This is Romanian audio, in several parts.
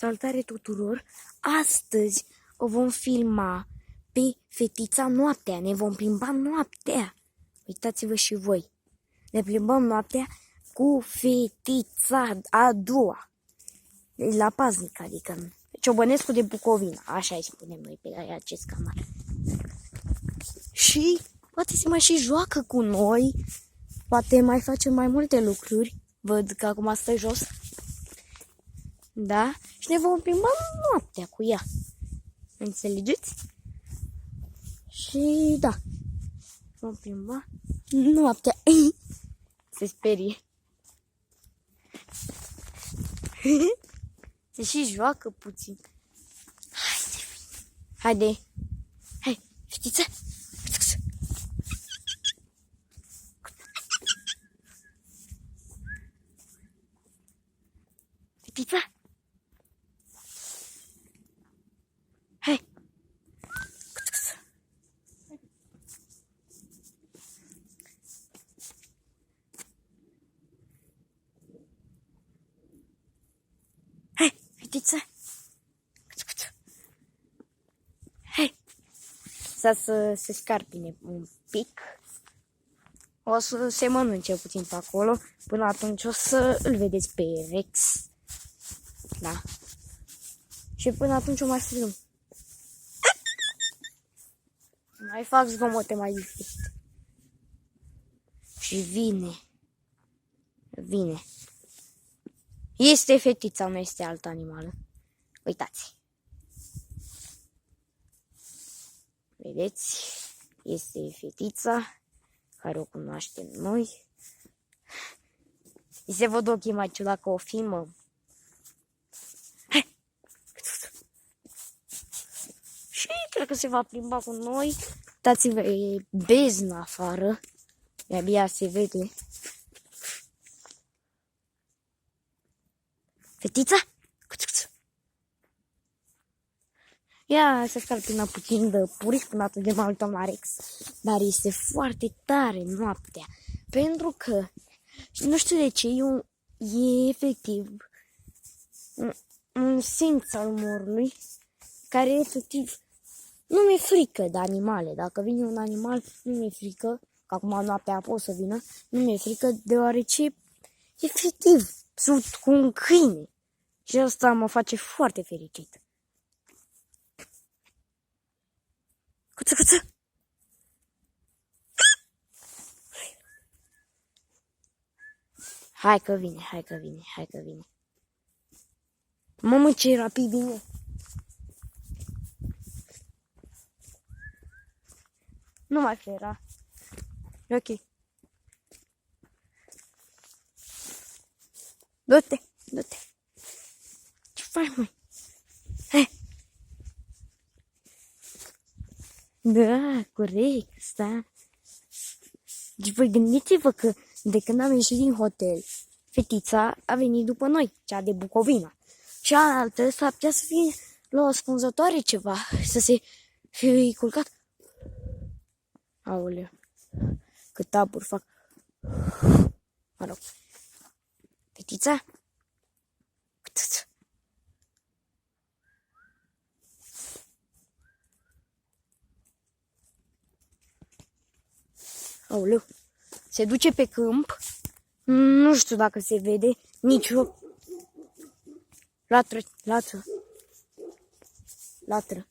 Salutare tuturor! Astăzi o vom filma pe fetița noaptea. Ne vom plimba noaptea. Uitați-vă și voi. Ne plimbăm noaptea cu fetița a doua. La paznic, adică Ciobănescu de Bucovina. Așa îi spunem noi pe acest canal. Și poate se mai și joacă cu noi. Poate mai face mai multe lucruri. Văd că acum stă jos. Da? Și ne vom plimba noaptea cu ea. Înțelegeți? Și da. Vom plimba noaptea. Se sperie. Se și joacă puțin. Haide. Hai, fetiță. Fetița. Hai. Hai, fetiță. Hai. Să se scarpine un pic. O să se mănânce puțin pe acolo. Până atunci o să îl vedeți pe Rex. Da. Și până atunci o mai film. Mai fac zgomote mai diferite. Și vine. Vine. Este fetița, nu este altă animală. Uitați. Vedeți? Este fetița care o cunoaștem noi. Îi se văd ochii mai ciudat că o filmăm. Și cred că se va plimba cu noi. Uitați-vă, e beznă afară. De-abia se vede. Fetița? Ia să scarpină puțin de puric până atât de mai uităm la Rex. Dar este foarte tare noaptea. Pentru că, nu știu de ce, e efectiv un simț al umorului care efectiv nu mi-e frică de animale. Dacă vine un animal, nu mi-e frică, că acum noaptea pot să vină, nu mi-e frică deoarece efectiv sunt cu un câine. Și asta mă face foarte fericit. Cuță, cuță! Hai că vine, hai că vine, hai că vine. Mamă, ce rapid vine! Nu mai fera. E ok. Du-te, du-te. Ce faci, măi? Hai. Da, corect, sta. Deci voi gândiți-vă că de când am ieșit din hotel, fetița a venit după noi, cea de Bucovina. Cealaltă s-ar putea să fie la o ascunzătoare ceva, să se fie culcat. Aoleu, cât taburi fac. Mă rog. Fetița? Aoleu, se duce pe câmp. Nu știu dacă se vede nicio... Latră, latră. Latră.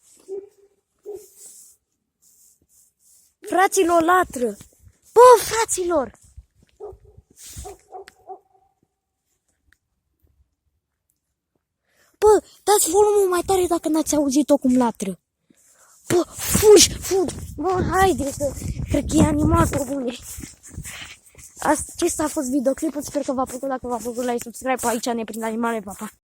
Fraților, latră! Bă, fraților! Bă, dați volumul mai tare dacă n-ați auzit-o cum latră. Bă, fugi, fugi! Bă, haide, că cred că e animal pe bune. Acesta a fost videoclipul, sper că v-a plăcut, dacă v-a plăcut, like, subscribe, pe aici ne prind animale, pa, pa!